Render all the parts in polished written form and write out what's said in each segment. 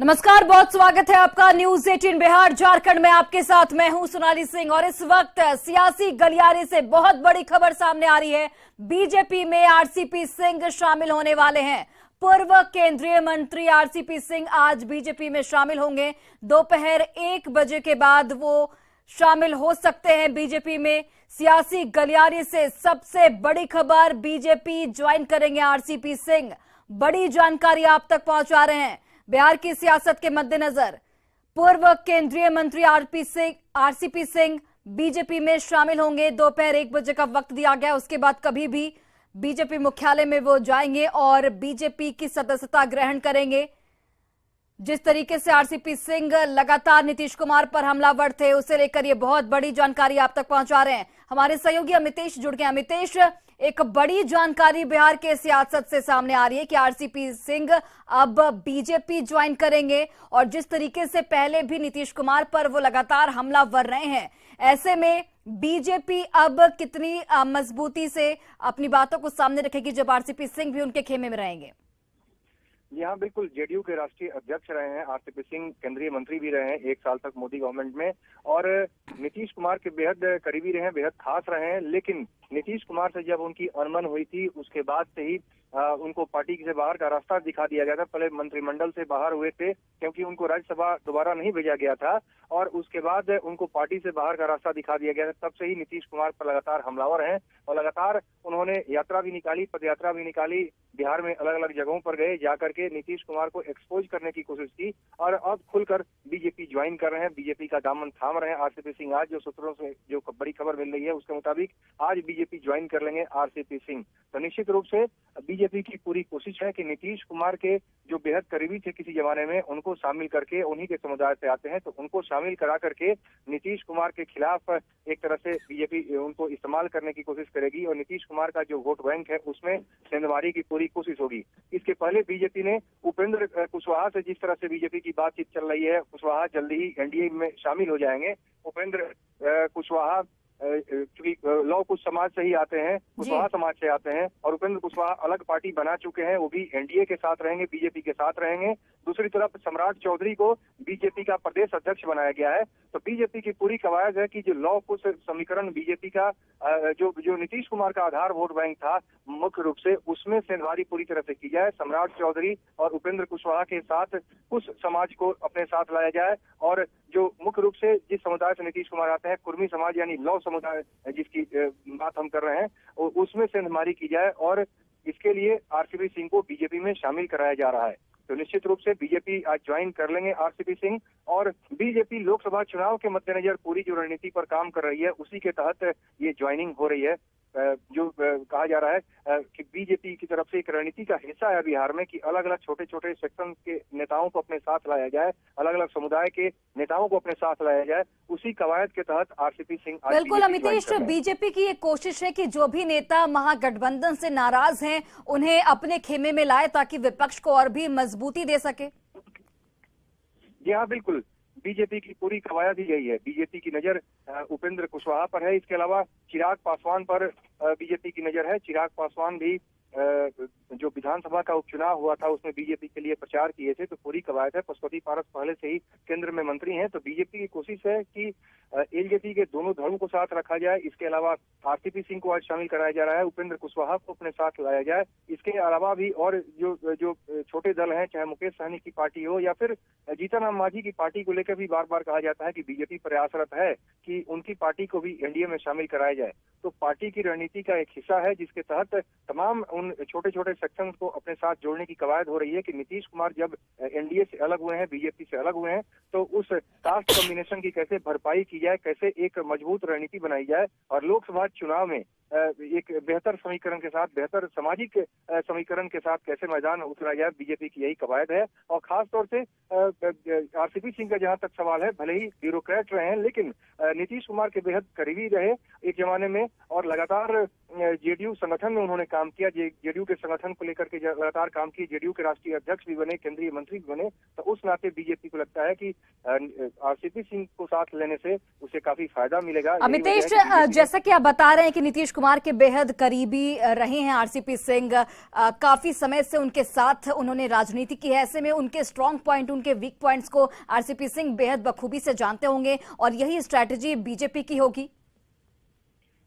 नमस्कार, बहुत स्वागत है आपका न्यूज 18 बिहार झारखंड में। आपके साथ मैं हूं सोनाली सिंह और इस वक्त सियासी गलियारे से बहुत बड़ी खबर सामने आ रही है। बीजेपी में आरसीपी सिंह शामिल होने वाले हैं। पूर्व केंद्रीय मंत्री आरसीपी सिंह आज बीजेपी में शामिल होंगे। दोपहर 1 बजे के बाद वो शामिल हो सकते हैं बीजेपी में। सियासी गलियारे से सबसे बड़ी खबर, बीजेपी ज्वाइन करेंगे आरसीपी सिंह। बड़ी जानकारी आप तक पहुंचा रहे हैं। बिहार की सियासत के मद्देनजर पूर्व केंद्रीय मंत्री आरसीपी सिंह बीजेपी में शामिल होंगे। दोपहर 1 बजे का वक्त दिया गया, उसके बाद कभी भी बीजेपी मुख्यालय में वो जाएंगे और बीजेपी की सदस्यता ग्रहण करेंगे। जिस तरीके से आरसीपी सिंह लगातार नीतीश कुमार पर हमलावर थे, उसे लेकर ये बहुत बड़ी जानकारी आप तक पहुंचा रहे हैं। हमारे सहयोगी अमितेश जुड़ गए। अमितेश, एक बड़ी जानकारी बिहार के सियासत से सामने आ रही है कि आरसीपी सिंह अब बीजेपी ज्वाइन करेंगे और जिस तरीके से पहले भी नीतीश कुमार पर वो लगातार हमलावर रहे हैं, ऐसे में बीजेपी अब कितनी मजबूती से अपनी बातों को सामने रखेगी जब आरसीपी सिंह भी उनके खेमे में रहेंगे? यहाँ बिल्कुल जेडीयू के राष्ट्रीय अध्यक्ष रहे हैं आरसीपी सिंह, केंद्रीय मंत्री भी रहे हैं 1 साल तक मोदी गवर्नमेंट में, और नीतीश कुमार के बेहद करीबी रहे हैं, बेहद खास रहे हैं। लेकिन नीतीश कुमार से जब उनकी अनबन हुई थी, उसके बाद से ही उनको पार्टी से बाहर का रास्ता दिखा दिया गया था। पहले मंत्रिमंडल से बाहर हुए थे क्योंकि उनको राज्यसभा दोबारा नहीं भेजा गया था, और उसके बाद उनको पार्टी से बाहर का रास्ता दिखा दिया गया था। तब से ही नीतीश कुमार पर लगातार हमलावर हैं और लगातार उन्होंने यात्रा भी निकाली, पदयात्रा भी निकाली, बिहार में अलग अलग जगहों पर गए, जाकर के नीतीश कुमार को एक्सपोज करने की कोशिश की और अब खुलकर बीजेपी ज्वाइन कर रहे हैं, बीजेपी का दामन थाम रहे हैं आरसीपी सिंह। आज जो सूत्रों से जो बड़ी खबर मिल रही है उसके मुताबिक आज बीजेपी ज्वाइन कर लेंगे आरसीपी सिंह। तो निश्चित रूप से बीजेपी की पूरी कोशिश है कि नीतीश कुमार के जो बेहद करीबी थे किसी जमाने में, उनको शामिल करके, उन्हीं के समुदाय से आते हैं तो उनको शामिल करा करके नीतीश कुमार के खिलाफ एक तरह से बीजेपी उनको इस्तेमाल करने की कोशिश करेगी और नीतीश कुमार का जो वोट बैंक है उसमें सेंधमारी की पूरी कोशिश होगी। इसके पहले बीजेपी ने उपेंद्र कुशवाहा से, जिस तरह से बीजेपी की बातचीत चल रही है, कुशवाहा जल्दी ही एनडीए में शामिल हो जाएंगे। उपेंद्र कुशवाहा क्योंकि लौ कुछ समाज से ही आते हैं, कुशवाहा समाज से आते हैं, और उपेंद्र कुशवाहा अलग पार्टी बना चुके हैं, वो भी एनडीए के साथ रहेंगे, बीजेपी के साथ रहेंगे। दूसरी तरफ सम्राट चौधरी को बीजेपी का प्रदेश अध्यक्ष बनाया गया है। तो बीजेपी की पूरी कवायद है कि जो लौ कुछ समीकरण बीजेपी का जो नीतीश कुमार का आधार वोट बैंक था मुख्य रूप से, उसमें सेंधमारी पूरी तरह से की जाए। सम्राट चौधरी और उपेंद्र कुशवाहा के साथ कुछ समाज को अपने साथ लाया जाए, और जो मुख्य रूप से जिस समुदाय से नीतीश कुमार आते हैं, कुर्मी समाज यानी लौ समुदाय जिसकी बात हम कर रहे हैं, उसमें सेंधमारी की जाए और इसके लिए आरसीपी सिंह को बीजेपी में शामिल कराया जा रहा है। तो निश्चित रूप से बीजेपी आज ज्वाइन कर लेंगे आरसीपी सिंह, और बीजेपी लोकसभा चुनाव के मद्देनजर पूरी जो रणनीति पर काम कर रही है उसी के तहत ये ज्वाइनिंग हो रही है। जो कहा जा रहा है कि बीजेपी की तरफ से एक रणनीति का हिस्सा है बिहार में कि अलग अलग छोटे छोटे सेक्शन के नेताओं को अपने साथ लाया जाए, अलग अलग समुदाय के नेताओं को अपने साथ लाया जाए। उसी कवायद के तहत आरसीपी सिंह बिल्कुल अमितेश, बीजेपी की ये कोशिश है कि जो भी नेता महागठबंधन से नाराज हैं उन्हें अपने खेमे में लाए ताकि विपक्ष को और भी मजबूती दे सके। जी हाँ, बिल्कुल बीजेपी की पूरी कवायद ही यही है। बीजेपी की नजर उपेंद्र कुशवाहा पर है, इसके अलावा चिराग पासवान पर बीजेपी की नजर है। चिराग पासवान भी जो विधानसभा का उपचुनाव हुआ था उसमें बीजेपी के लिए प्रचार किए थे, तो पूरी कवायद है। पशुपति पारस पहले से ही केंद्र में मंत्री हैं, तो बीजेपी की कोशिश है कि एलजेपी के दोनों धड़ों को साथ रखा जाए। इसके अलावा आरसीपी सिंह को आज शामिल कराया जा रहा है, उपेंद्र कुशवाहा को अपने साथ लाया जाए। इसके अलावा भी और जो छोटे दल हैं, चाहे मुकेश सहनी की पार्टी हो या फिर जीतन राम मांझी की पार्टी को लेकर भी बार बार कहा जाता है कि बीजेपी प्रयासरत है कि उनकी पार्टी को भी एनडीए में शामिल कराया जाए। तो पार्टी की रणनीति का एक हिस्सा है जिसके तहत तमाम उन छोटे छोटे सेक्शन को अपने साथ जोड़ने की कवायद हो रही है कि नीतीश कुमार जब एनडीए से अलग हुए हैं, बीजेपी से अलग हुए हैं, तो उस कास्ट कॉम्बिनेशन की कैसे भरपाई की जाए, कैसे एक मजबूत रणनीति बनाई जाए और लोकसभा चुनाव में एक बेहतर समीकरण के साथ, बेहतर सामाजिक समीकरण के साथ कैसे मैदान उतरा जाए। बीजेपी की यही कवायद है। और खास तौर से आरसीपी सिंह का जहां तक सवाल है, भले ही ब्यूरोक्रेट रहे हैं लेकिन नीतीश कुमार के बेहद करीबी रहे एक जमाने में, और लगातार जेडीयू संगठन में उन्होंने काम किया, जेडीयू के संगठन को लेकर के लगातार काम किए, जेडीयू के राष्ट्रीय अध्यक्ष भी बने, केंद्रीय मंत्री भी बने। तो उस नाते बीजेपी को लगता है कि आरसीपी सिंह को साथ लेने से उसे काफी फायदा मिलेगा। अमितेश, जैसा कि आप बता रहे हैं कि नीतीश कुमार के बेहद करीबी रहे हैं आरसीपी सिंह। काफी समय से उनके साथ उन्होंने राजनीति की है, ऐसे में उनके स्ट्रांग पॉइंट, उनके वीक पॉइंट्स को आरसीपी सिंह बेहद बखूबी से जानते होंगे और यही स्ट्रैटेजी बीजेपी की होगी।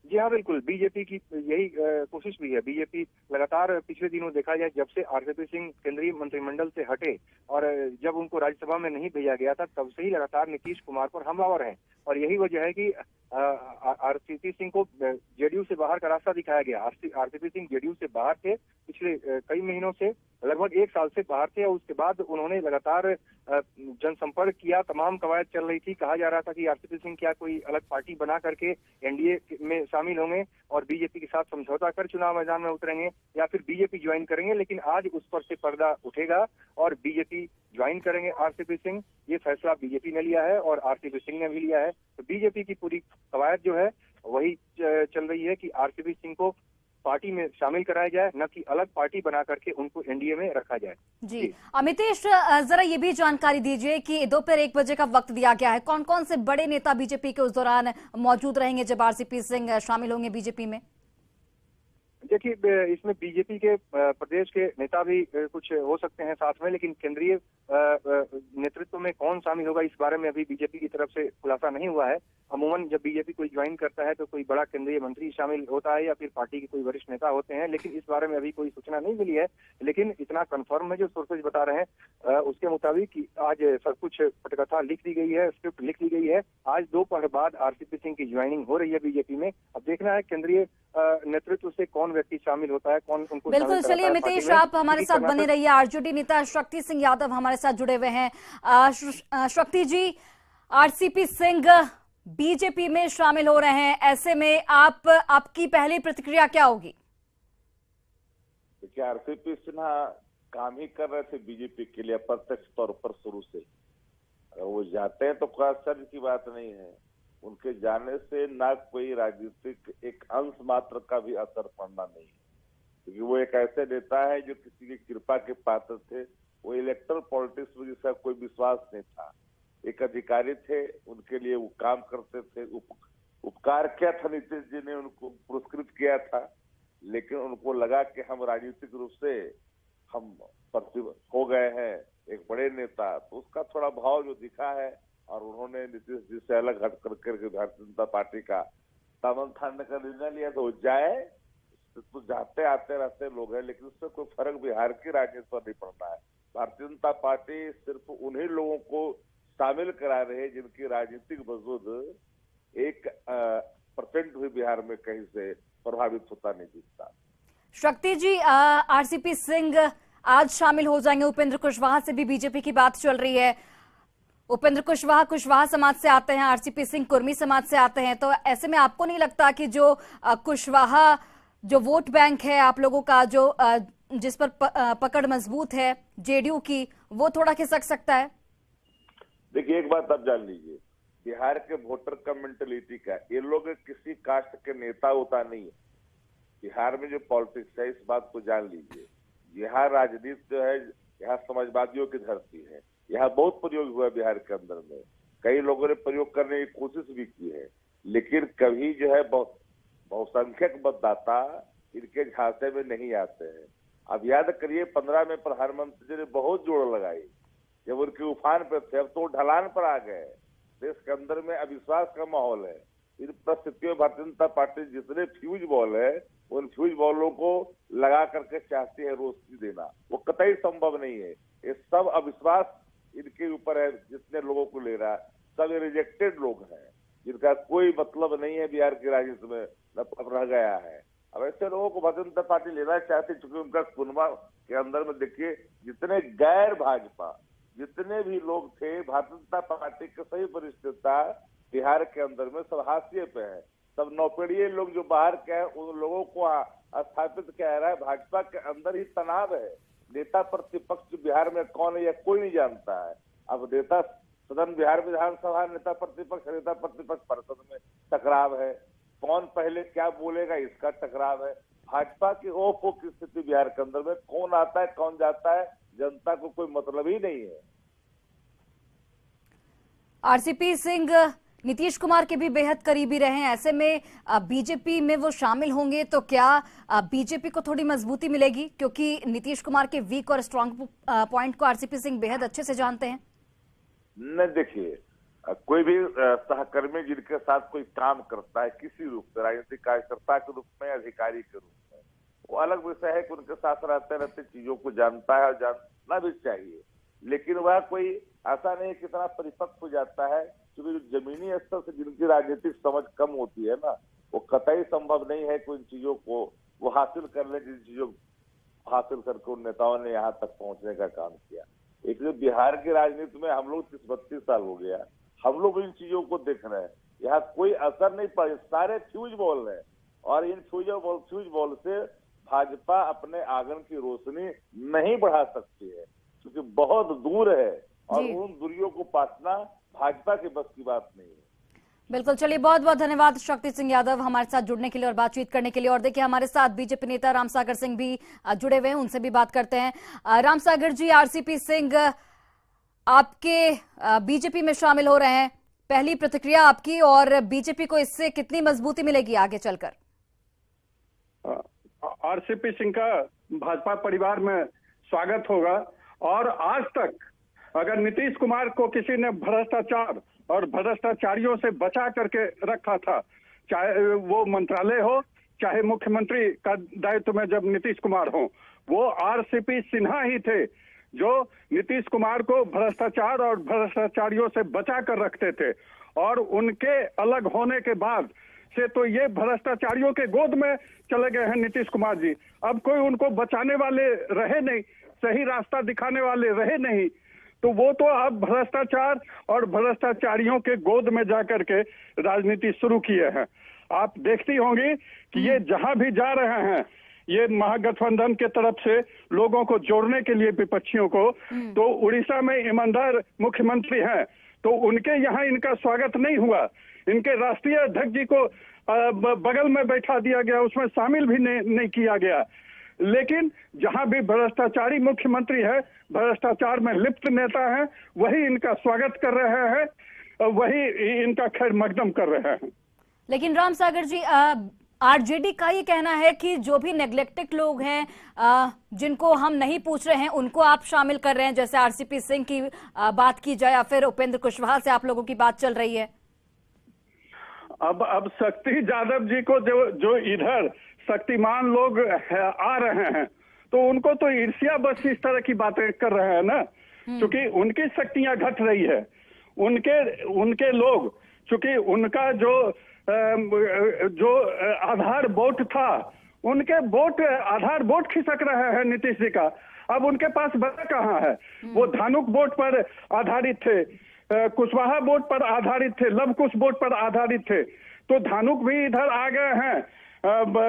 जी हाँ, बिल्कुल बीजेपी की यही कोशिश भी है। बीजेपी लगातार पिछले दिनों देखा जाए, जब से आरसीपी सिंह केंद्रीय मंत्रिमंडल से हटे और जब उनको राज्यसभा में नहीं भेजा गया था, तब से ही लगातार नीतीश कुमार पर हमलावर हैं। और यही वजह है कि आरसीपी सिंह को जेडीयू से बाहर का रास्ता दिखाया गया। आरसीपी सिंह जेडीयू से बाहर थे पिछले कई महीनों से, लगभग 1 साल से बाहर थे, और उसके बाद उन्होंने लगातार जनसंपर्क किया। तमाम कवायद चल रही थी, कहा जा रहा था कि आरसीपी सिंह क्या कोई अलग पार्टी बना करके एनडीए में शामिल होंगे और बीजेपी के साथ समझौता कर चुनाव मैदान में उतरेंगे या फिर बीजेपी ज्वाइन करेंगे। लेकिन आज उस पर से पर्दा उठेगा और बीजेपी ज्वाइन करेंगे आरसीपी सिंह। ये फैसला बीजेपी ने लिया है और आरसीपी सिंह ने भी लिया है। तो बीजेपी की पूरी कवायद जो है वही चल रही है कि आरसीपी सिंह को पार्टी में शामिल कराया जाए, न कि अलग पार्टी बना करके उनको एनडीए में रखा जाए। जी अमितेश, जरा ये भी जानकारी दीजिए कि दोपहर 1 बजे का वक्त दिया गया है, कौन कौन से बड़े नेता बीजेपी के उस दौरान मौजूद रहेंगे जब आरसीपी सिंह शामिल होंगे बीजेपी में? देखिए, इसमें बीजेपी के प्रदेश के नेता भी कुछ हो सकते हैं साथ में, लेकिन केंद्रीय नेतृत्व में कौन शामिल होगा इस बारे में अभी बीजेपी की तरफ से खुलासा नहीं हुआ है। अमूमन जब बीजेपी कोई ज्वाइन करता है तो कोई बड़ा केंद्रीय मंत्री शामिल होता है या फिर पार्टी के कोई वरिष्ठ नेता होते हैं, लेकिन इस बारे में अभी कोई सूचना नहीं मिली है। लेकिन इतना कंफर्म है, जो सोर्सेज बता रहे हैं उसके मुताबिक कि आज सब कुछ पटकथा लिख दी गई है, स्क्रिप्ट लिख दी गई है। आज दोपहर बाद आरसीपी सिंह की ज्वाइनिंग हो रही है बीजेपी में। अब देखना है केंद्रीय नेतृत्व से कौन व्यक्ति शामिल होता है, कौन उनको बिल्कुल। चलिए अमितेश, आप हमारे साथ बने रहिए। आरजेडी नेता शक्ति सिंह यादव हमारे साथ जुड़े हुए हैं। शक्ति जी, आरसीपी सिंह बीजेपी में शामिल हो रहे हैं, ऐसे में आपकी पहली प्रतिक्रिया क्या होगी? देखिए, आरसीपी सिन्हा काम ही कर रहे थे बीजेपी के लिए अप्रत्यक्ष तौर पर शुरू से। अगर वो जाते हैं तो कोई आश्चर्य की बात नहीं है। उनके जाने से ना कोई राजनीतिक एक अंश मात्र का भी असर पड़ना नहीं, क्योंकि वो एक ऐसे नेता है जो किसी की कृपा के पात्र थे। वो इलेक्टोरल पॉलिटिक्स में जिसका कोई विश्वास नहीं था, एक अधिकारी थे, उनके लिए वो काम करते थे। उपकार किया था नीतीश जी ने, उनको पुरस्कृत किया था, लेकिन उनको लगा कि हम राजनीतिक रूप से हम हो गए हैं एक बड़े नेता, तो उसका थोड़ा भाव जो दिखा है। और उन्होंने नीतीश जी से अलग हट करके भारतीय जनता पार्टी का दामन थामने का निर्णय लिया। तो जाए तो जाते आते रहते लोग हैं, लेकिन उससे कोई फर्क बिहार की राजनीति पर नहीं पड़ता है। भारतीय जनता पार्टी सिर्फ उन्हीं लोगों को शामिल करा रहे हैं जिनकी राजनीतिक वजूद 1% भी बिहार में कहीं से प्रभावित होता नहीं दिखता। शक्ति जी, आरसीपी सिंह आज शामिल हो जाएंगे। उपेंद्र कुशवाहा से भी बीजेपी की बात चल रही है। उपेंद्र कुशवाहा समाज से आते हैं, आरसीपी सिंह कुर्मी समाज से आते हैं। तो ऐसे में आपको नहीं लगता कि जो कुशवाहा जो वोट बैंक है आप लोगों का, जो जिस पर पकड़ मजबूत है जेडीयू की, वो थोड़ा खिसक सकता है? देखिए, एक बात आप जान लीजिए, बिहार के वोटर का मेंटेलिटी का, ये लोग किसी कास्ट के नेता होता नहीं है। बिहार में जो पॉलिटिक्स है, इस बात को जान लीजिए। बिहार राजनीति जो है, यहाँ समाजवादियों की धरती है। यहाँ बहुत प्रयोग हुआ बिहार के अंदर में, कई लोगों ने प्रयोग करने की कोशिश भी की है, लेकिन कभी जो है बहुसंख्यक मतदाता इनके झांसे में नहीं आते हैं। अब याद करिए, 15 में प्रधानमंत्री जी ने बहुत जोड़ लगाई जब उनके उफान पे थे। अब तो ढलान पर आ गए। देश के अंदर में अविश्वास का माहौल है। इन परिस्थितियों में भारतीय जनता पार्टी जितने फ्यूज बॉल है, उन फ्यूज बॉलों को लगा करके चाहती है रोशनी देना, वो कतई संभव नहीं है। ये सब अविश्वास इनके ऊपर है। जितने लोगों को ले रहा है सब रिजेक्टेड लोग हैं, जिनका कोई मतलब नहीं है बिहार की राजनीति में, रह गया है। अब ऐसे लोगों को भारतीय जनता पार्टी लेना चाहती, क्योंकि उनका कुनबा के अंदर में देखिए जितने गैर भाजपा जितने भी लोग थे, भारतीय जनता पार्टी के सही वरिष्ठ नेता बिहार के अंदर में सब हाशिए पे है। सब नौकरिये लोग जो बाहर के हैं, उन लोगों को स्थापित किया रहा है। भाजपा के अंदर ही तनाव है। नेता प्रतिपक्ष बिहार में कौन है यह कोई नहीं जानता है। अब नेता सदन बिहार विधानसभा नेता प्रतिपक्ष परिषद में टकराव है। कौन पहले क्या बोलेगा इसका टकराव है। भाजपा की ओफो की स्थिति बिहार के अंदर में, कौन आता है कौन जाता है, जनता को कोई मतलब ही नहीं है। आरसीपी सिंह नीतीश कुमार के भी बेहद करीबी रहे हैं, ऐसे में बीजेपी में वो शामिल होंगे तो क्या बीजेपी को थोड़ी मजबूती मिलेगी, क्योंकि नीतीश कुमार के वीक और स्ट्रांग पॉइंट को आरसीपी सिंह बेहद अच्छे से जानते हैं? न देखिए, कोई भी सहकर्मी जिनके साथ कोई काम करता है किसी रूप से, राजनीतिक कार्यकर्ता के रूप में, अधिकारी के रूप में, वो अलग विषय है कि उनके साथ रहते रहते चीजों को जानता है और जानना भी चाहिए। लेकिन वह कोई ऐसा नहीं कितना परिपक्व हो जाता है, क्योंकि जमीनी स्तर से जिनकी राजनीतिक समझ कम होती है ना, वो कतई संभव नहीं है कि उन चीजों को वो हासिल कर ले जिन चीजों को हासिल करके उन नेताओं ने यहाँ तक पहुंचने का काम किया। एक बिहार की राजनीति में हम लोग 30-32 साल हो गया, हम लोग इन चीजों को देख रहे हैं, यहाँ कोई असर नहीं पड़ा, सारे फ्यूज बॉल है और इन फ्यूज बॉल से भाजपा अपने आंगन की रोशनी नहीं बढ़ा सकती है, क्योंकि बहुत दूर है और उन दूरियों को पाटना भाजपा के बस की बात नहीं है। बिल्कुल, चलिए बहुत बहुत धन्यवाद शक्ति सिंह यादव हमारे साथ जुड़ने के लिए और बातचीत करने के लिए। और देखिए हमारे साथ बीजेपी नेता रामसागर सिंह भी जुड़े हुए हैं, उनसे भी बात करते हैं। रामसागर जी, आरसीपी सिंह आपके बीजेपी में शामिल हो रहे हैं, पहली प्रतिक्रिया आपकी, और बीजेपी को इससे कितनी मजबूती मिलेगी आगे चलकर? आरसीपी सिंह का भाजपा परिवार में स्वागत होगा। और आज तक अगर नीतीश कुमार को किसी ने भ्रष्टाचार और भ्रष्टाचारियों से बचा करके रखा था, चाहे वो मंत्रालय हो, चाहे मुख्यमंत्री का दायित्व में जब नीतीश कुमार हो, वो आरसीपी सिन्हा ही थे जो नीतीश कुमार को भ्रष्टाचार और भ्रष्टाचारियों से बचा कर रखते थे। और उनके अलग होने के बाद से तो ये भ्रष्टाचारियों के गोद में चले गए हैं नीतीश कुमार जी। अब कोई उनको बचाने वाले रहे नहीं, सही रास्ता दिखाने वाले रहे नहीं, तो वो तो अब भ्रष्टाचार और भ्रष्टाचारियों के गोद में जाकर के राजनीति शुरू किए हैं। आप देखती होंगी कि ये जहां भी जा रहे हैं, ये महागठबंधन के तरफ से लोगों को जोड़ने के लिए विपक्षियों को, तो उड़ीसा में ईमानदार मुख्यमंत्री हैं, तो उनके यहाँ इनका स्वागत नहीं हुआ। इनके राष्ट्रीय अध्यक्ष जी को बगल में बैठा दिया गया, उसमें शामिल भी नहीं किया गया। लेकिन जहां भी भ्रष्टाचारी मुख्यमंत्री है, भ्रष्टाचार में लिप्त नेता है, वही इनका स्वागत कर रहे हैं, वही इनका खैर मकदम कर रहे हैं। लेकिन रामसागर जी, आरजेडी का ये कहना है कि जो भी नेग्लेक्टेड लोग हैं, जिनको हम नहीं पूछ रहे हैं, उनको आप शामिल कर रहे हैं, जैसे आरसीपी सिंह की बात की जाए या फिर उपेंद्र कुशवाहा से आप लोगों की बात चल रही है। अब शक्ति यादव जी को जो इधर शक्तिमान लोग आ रहे हैं, तो उनको तो ईर्ष्या बस इस तरह की बातें कर रहे हैं ना, क्योंकि उनकी शक्तियां घट रही है। उनके लोग, क्योंकि उनका जो आधार वोट था, उनके वोट आधार वोट खिसक रहे हैं नीतीश जी का। अब उनके पास बचा कहाँ है? वो धानुक वोट पर आधारित थे, कुशवाहा वोट पर आधारित थे, लव कुश वोट पर आधारित थे, तो धानुक भी इधर आ गए हैं,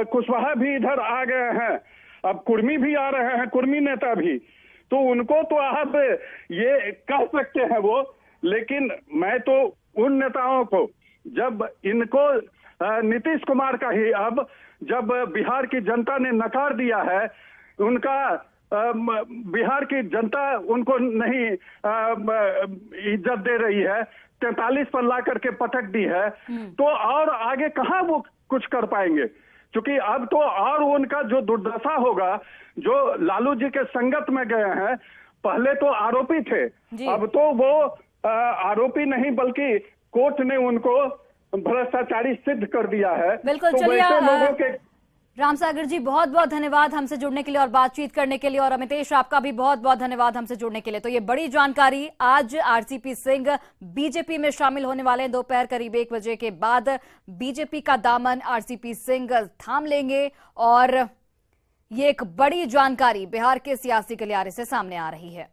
कुशवाहा भी इधर आ गए हैं, अब कुर्मी भी आ रहे हैं, कुर्मी नेता भी। तो उनको तो आप ये कह सकते हैं वो, लेकिन मैं तो उन नेताओं को, जब इनको नीतीश कुमार का ही, अब जब बिहार की जनता ने नकार दिया है, उनका बिहार की जनता उनको नहीं इज्जत दे रही है, 43 पर ला करके पटक दी है, तो और आगे कहाँ वो कुछ कर पाएंगे? क्योंकि अब तो और उनका जो दुर्दशा होगा, जो लालू जी के संगत में गए हैं, पहले तो आरोपी थे, अब तो वो आरोपी नहीं बल्कि कोर्ट ने उनको भ्रष्टाचारी सिद्ध कर दिया है। बिल्कुल, तो चलिए लोगों के रामसागर जी बहुत बहुत धन्यवाद हमसे जुड़ने के लिए और बातचीत करने के लिए, और अमितेश आपका भी बहुत बहुत धन्यवाद हमसे जुड़ने के लिए। तो ये बड़ी जानकारी, आज आरसीपी सिंह बीजेपी में शामिल होने वाले हैं। दोपहर करीब 1 बजे के बाद बीजेपी का दामन आरसीपी सिंह थाम लेंगे, और ये एक बड़ी जानकारी बिहार के सियासी गलियारे से सामने आ रही है।